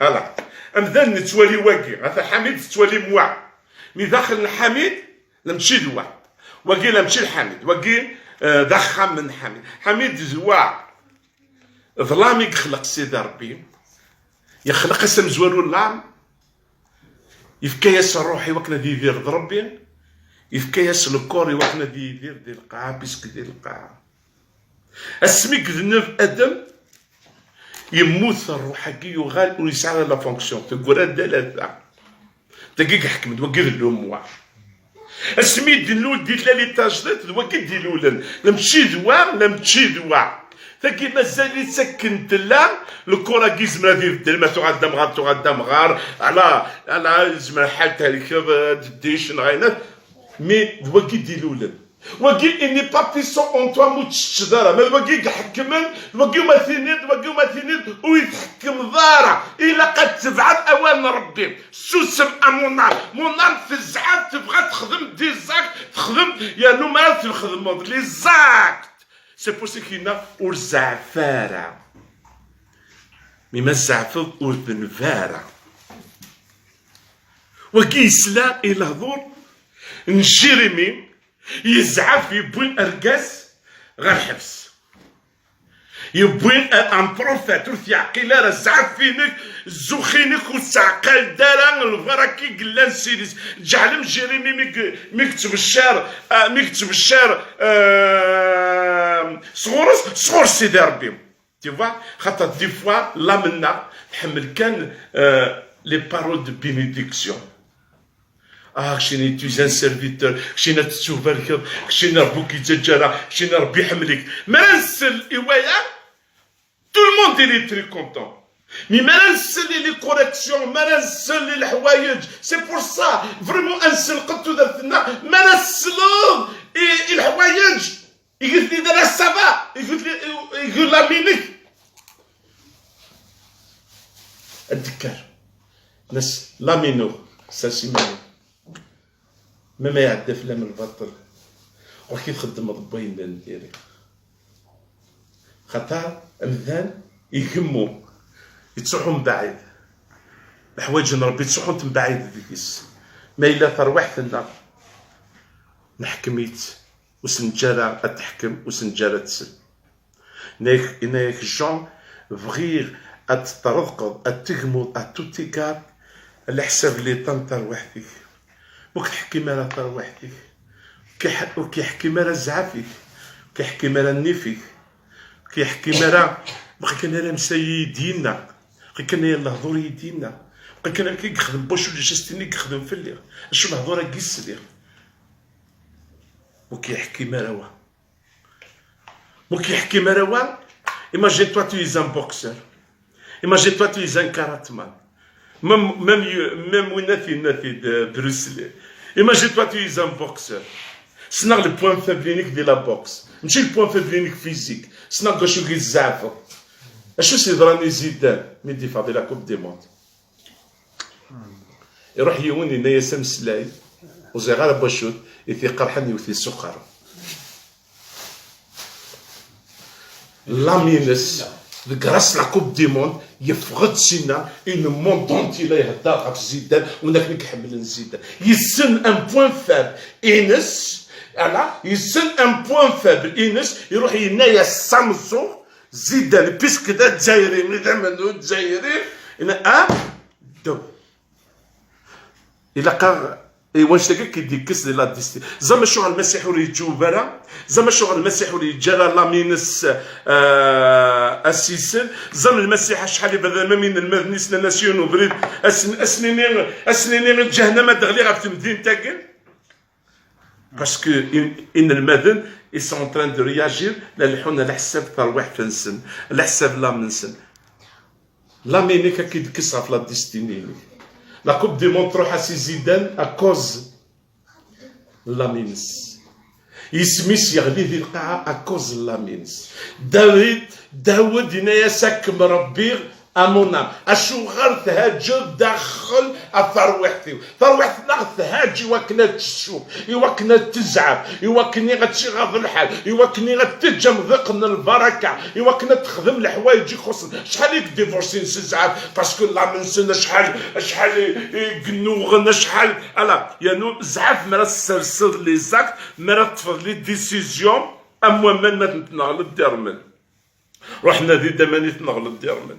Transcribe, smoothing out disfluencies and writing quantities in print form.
هلا امذن نتوالي واقي هذا حميد تتوالي موا مي داخل الحميد نمشي دوا واقي نمشي الحميد واقي ضخم من حميد زوا ظلامي يخلق سيدي ربي يخلق اسم زوالو اللام يفكيس روحي وكنا دير ربي يفكيس الكوري وكنا دير ديال القاعه بيسك ديال القاعه اسميك ذنب ادم يموت الروح حقي يغال ويسعى لا فونكسيون تقول الدلاله دقيق حكمت وقف لهم واحد اسمي دلول ديت لي تاجدت وقف ديلولن نمشي دوار نمشي دوار تاكي مازال يسكن تلا الكره كيزمرا ديال الدل ما تغدا مغار على زعما حالتها لك ديش نغينات مي وقف ديلولن وقيل اني با بيسون اون توا موت الشجره ما وقيل حكمن وقيل ما ثنيد ويتحكم ضاره الا قد تبعد اوامر ربي سوسم مونار في الزعاب تبغى تخدم دي زاك تخدم يا نو ما تخدم لي زاك سي بور سي كينا اور زعفاره مي ما زعفض اور بنفاره وقيل سلا الى هضور نجيريمي يزعف يبوين ارقاس غير حبس يبوين ان بروفيت وفي عقيله راه زعف فينك زوخينك وتعقل دارا الفراكي قلان سيديس جعلم جيريمي ميكتب الشعر صغور سيدي ربي تي فوا خاطر دي فوا لا منا تحمل كان لي بارول دو بينيديكسيون شيني توزان سيرفيتور شينا تشوفالك شينا ربوك يتجرى شينا ربي يحملك ما نسل ايوايا تو الموند اللي تري كونتون مي ما نسل لي كوريكسيون ما نسل لي الحوايج سي بور سا فريمون انسل قدتو درتنا ما نسلو الحوايج يقول لي دابا سافا يقول لا مينيك اتذكر ناس لامينو ساسيمانو ما يعدى فلام البطل وكي تخدم ضبين ديالي خاطر امذان يهمو يتصحوا من بعيد الحوايج نربي يتصحوا من بعيد ديكيس ما الا تروح في النار نحكميت وسنجارة اتحكم وسنجارة تسل نايك الجون فغير اتطرقض اتغمض اتوتيكار على حساب لي طنطر وحدك وكيحكي مالا طار وحدك وكيحكي مالا الزعافيك كيحكي مالا النيفيك كيحكي مالا بقى كان راه مساي يدينا بقى كان الهضور يدينا بقى كان كيخدم بوشو اللي جاستيني كيخدم في الليل شو الهضور كيس ليه وكيحكي مالا وكيحكي مالا imagine toi tu es un boxeur imagine toi tu es un karateman même Nathi de Bruce Lee. Imagine-toi, tu es un boxeur. C'est le point faible de la boxe. C'est le point faible physique. C'est le gauche qui zaffe. Est-ce que c'est dans les Zidane, mais il fait de la Coupe du Monde. يروح يوني نايا سمسلاي وزغار بشوت يثي قرحني وثي سكر لامينس grâce la Coupe du Monde يفقد سينا une monde entier لا يهدر في زيدان وناك نحمل زيدان يسن ان بوين فاب انس انا يسن ان بوين فاب انس يروح ينايا سامسونج زيدان بيسك دا الجزائري من زمن الجزائري انا دو الى قا واش تلقى كيديكس لا ديستي زعما شغل المسيح ولي جوبرا زعما شغل المسيح ولي جرى لامينس السيسل زعما المسيح شحال بدا ما من المدنيس ناسيون وبريد اسنينين جهنم دغلي غا في المدينه تاكل باسكو ان المدن ils sont en train de réagir للحون على حساب ترويح فنسن على حساب لا منسن لامينيكا كيدكسها في لا ديستيني La Coupe du Monde تروح سي زيدان أكوز لامينس يسميس يغلي ذي القاعة أكوز لامينس داود ينايا ساك مربي امونام اشو غير تهاجر داخل الثروحتي ثروحتنا تهاجي وكنا تشوف يوكنا تزعف يوكني غتشي غاض الحال يوكني غتجم ذق من البركه يوكنا تخدم الحوايج يخصن شحال يك ديفورسي نزعف باسكو لا منسنا شحال يقنوغنا شحال الا يعني زعف مرا السلسل لي زاك مرا تفضل لي ديسيزيون اموا من ما تنغلب ديرمن روحنا دي دماني تنغلب ديرمن